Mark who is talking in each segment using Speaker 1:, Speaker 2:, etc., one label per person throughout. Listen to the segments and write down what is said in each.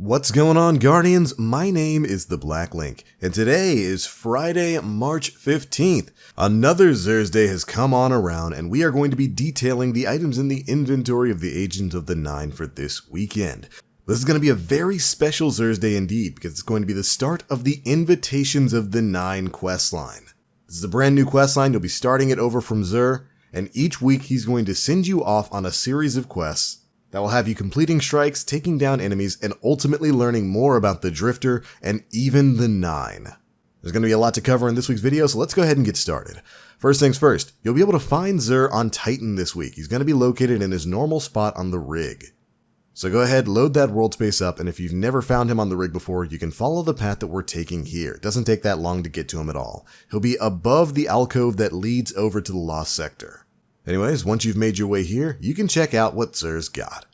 Speaker 1: What's going on, Guardians? My name is the Black Link, and today is Friday, March 15th. Another Xursday has come on around, and we are going to be detailing the items in the inventory of the Agent of the Nine for this weekend. This is going to be a very special Xursday indeed, because it's going to be the start of the Invitations of the Nine questline. This is a brand new questline. You'll be starting it over from Xur, and each week he's going to send you off on a series of quests that will have you completing strikes, taking down enemies, and ultimately learning more about the Drifter and even the Nine. There's going to be a lot to cover in this week's video, so let's go ahead and get started. First things first, you'll be able to find Xur on Titan this week. He's going to be located in his normal spot on the rig. So go ahead, load that world space up, and if you've never found him on the rig before, you can follow the path that we're taking here. It doesn't take that long to get to him at all. He'll be above the alcove that leads over to the Lost Sector. Anyways, once you've made your way here, you can check out what Xur's got.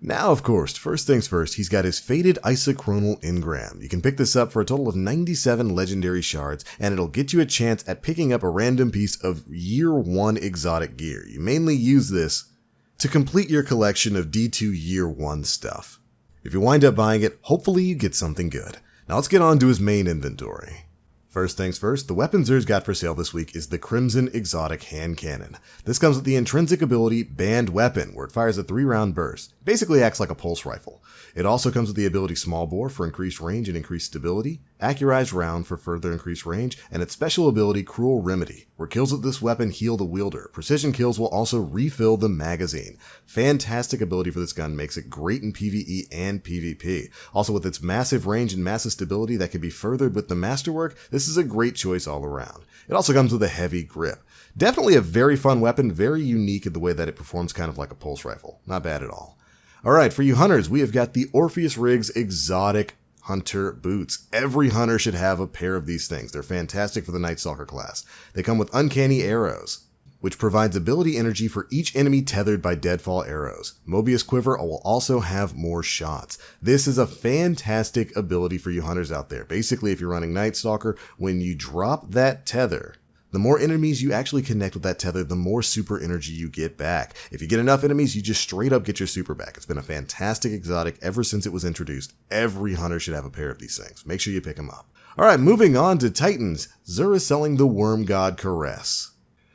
Speaker 1: Now, of course, first things first, he's got his Faded Isochronal Engram. You can pick this up for a total of 97 legendary shards, and it'll get you a chance at picking up a random piece of Year 1 exotic gear. You mainly use this to complete your collection of D2 Year 1 stuff. If you wind up buying it, hopefully you get something good. Now let's get on to his main inventory. First things first, the weapon Xur's got for sale this week is the Crimson Exotic Hand Cannon. This comes with the intrinsic ability Banned Weapon, where it fires a 3-round burst. It basically acts like a pulse rifle. It also comes with the ability Small Bore for increased range and increased stability, Accurized Round for further increased range, and its special ability Cruel Remedy, where kills with this weapon heal the wielder. Precision kills will also refill the magazine. Fantastic ability for this gun, makes it great in PvE and PvP. Also, with its massive range and massive stability that can be furthered with the Masterwork, this is a great choice all around. It also comes with a heavy grip. Definitely a very fun weapon, very unique in the way that it performs kind of like a pulse rifle. Not bad at all. Alright, for you hunters, we have got the Orpheus Rig's Exotic Hunter Boots. Every hunter should have a pair of these things. They're fantastic for the Night Stalker class. They come with Uncanny Arrows, which provides ability energy for each enemy tethered by Deadfall arrows. Mobius Quiver will also have more shots. This is a fantastic ability for you hunters out there. Basically, if you're running Night Stalker, when you drop that tether, the more enemies you actually connect with that tether, the more super energy you get back. If you get enough enemies, you just straight up get your super back. It's been a fantastic exotic ever since it was introduced. Every hunter should have a pair of these things. Make sure you pick them up. Alright, moving on to Titans. Xur is selling the Wormgod Caress.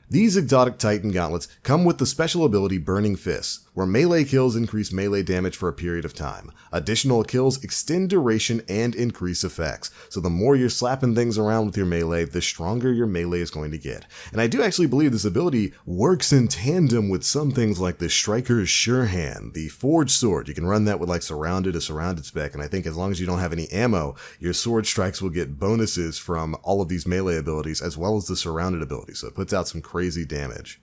Speaker 1: These exotic Titan gauntlets come with the special ability Burning Fists, where melee kills increase melee damage for a period of time. Additional kills extend duration and increase effects, so the more you're slapping things around with your melee, the stronger your melee is going to get. And I do actually believe this ability works in tandem with some things like the Striker's Sure Hand, the Forged Sword. You can run that with like a surrounded spec, and I think as long as you don't have any ammo, your sword strikes will get bonuses from all of these melee abilities as well as the surrounded ability, so it puts out some crazy damage.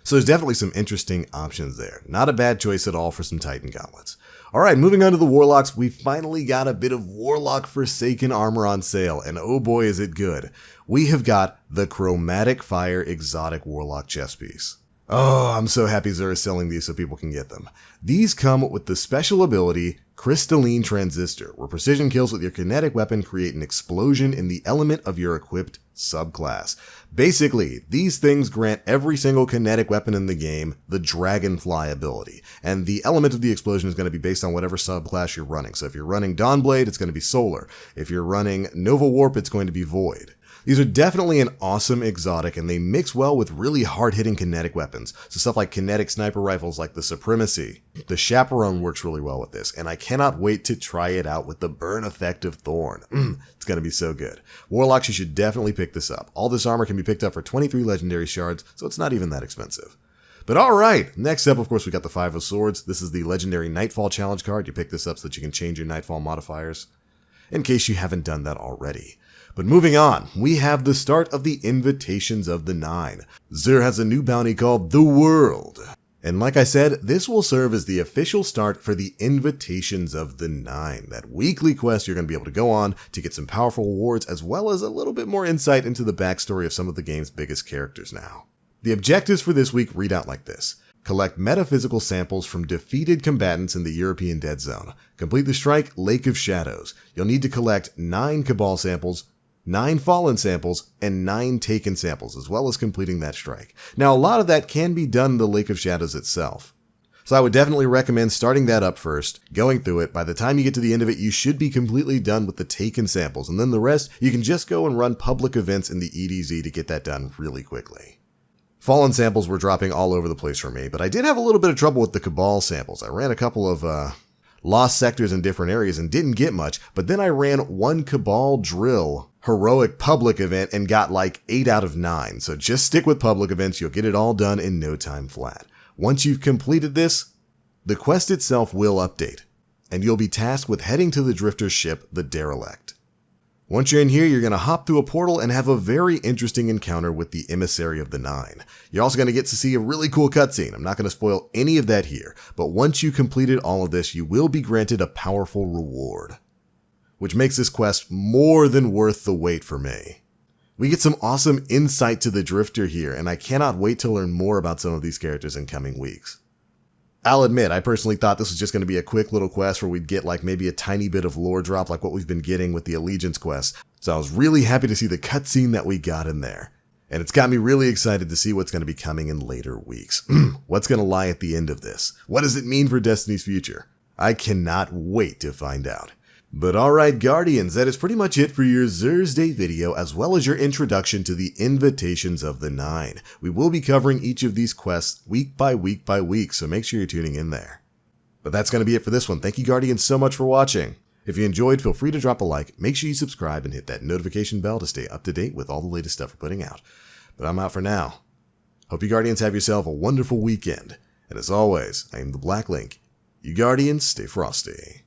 Speaker 1: So there's definitely some interesting options there. Not a bad choice at all for some Titan gauntlets. Alright, moving on to the Warlocks, we finally got a bit of Warlock Forsaken armor on sale, and oh boy is it good. We have got the Chromatic Fire Exotic Warlock chest piece. Oh, I'm so happy Xur is selling these so people can get them. These come with the special ability Crystalline Transistor, where precision kills with your kinetic weapon create an explosion in the element of your equipped subclass. Basically, these things grant every single kinetic weapon in the game the Dragonfly ability, and the element of the explosion is going to be based on whatever subclass you're running. So if you're running Dawnblade, it's going to be Solar. If you're running Nova Warp, it's going to be Void. These are definitely an awesome exotic, and they mix well with really hard-hitting kinetic weapons. So stuff like kinetic sniper rifles like the Supremacy. The Chaperone works really well with this, and I cannot wait to try it out with the burn effect of Thorn. It's going to be so good. Warlocks, you should definitely pick this up. All this armor can be picked up for 23 legendary shards, so it's not even that expensive. But alright, next up, of course, we got the Five of Swords. This is the legendary Nightfall challenge card. You pick this up so that you can change your Nightfall modifiers, in case you haven't done that already. But moving on, we have the start of the Invitations of the Nine. Xur has a new bounty called The World. And like I said, this will serve as the official start for the Invitations of the Nine, that weekly quest you're going to be able to go on to get some powerful rewards as well as a little bit more insight into the backstory of some of the game's biggest characters now. The objectives for this week read out like this. Collect metaphysical samples from defeated combatants in the European Dead Zone. Complete the strike Lake of Shadows. You'll need to collect 9 Cabal samples, 9 fallen samples, and 9 taken samples, as well as completing that strike. Now, a lot of that can be done in the Lake of Shadows itself. So I would definitely recommend starting that up first, going through it. By the time you get to the end of it, you should be completely done with the taken samples, and then the rest, you can just go and run public events in the EDZ to get that done really quickly. Fallen samples were dropping all over the place for me, but I did have a little bit of trouble with the Cabal samples. I ran a couple of lost sectors in different areas and didn't get much, but then I ran one Cabal drill heroic public event and got like 8 out of 9. So just stick with public events, you'll get it all done in no time flat. Once you've completed this, the quest itself will update, and you'll be tasked with heading to the Drifter's ship, the Derelict. Once you're in here, you're going to hop through a portal and have a very interesting encounter with the Emissary of the Nine. You're also going to get to see a really cool cutscene. I'm not going to spoil any of that here, but once you completed all of this, you will be granted a powerful reward, which makes this quest more than worth the wait for me. We get some awesome insight to the Drifter here, and I cannot wait to learn more about some of these characters in coming weeks. I'll admit, I personally thought this was just going to be a quick little quest where we'd get like maybe a tiny bit of lore drop like what we've been getting with the Allegiance quest, so I was really happy to see the cutscene that we got in there. And it's got me really excited to see what's going to be coming in later weeks. What's going to lie at the end of this? What does it mean for Destiny's future? I cannot wait to find out. But alright Guardians, that is pretty much it for your Xursday video as well as your introduction to the Invitations of the Nine. We will be covering each of these quests week by week, so make sure you're tuning in there. But that's going to be it for this one. Thank you Guardians so much for watching. If you enjoyed, feel free to drop a like, make sure you subscribe and hit that notification bell to stay up to date with all the latest stuff we're putting out. But I'm out for now. Hope you Guardians have yourself a wonderful weekend. And as always, I am the Black Link. You Guardians, stay frosty.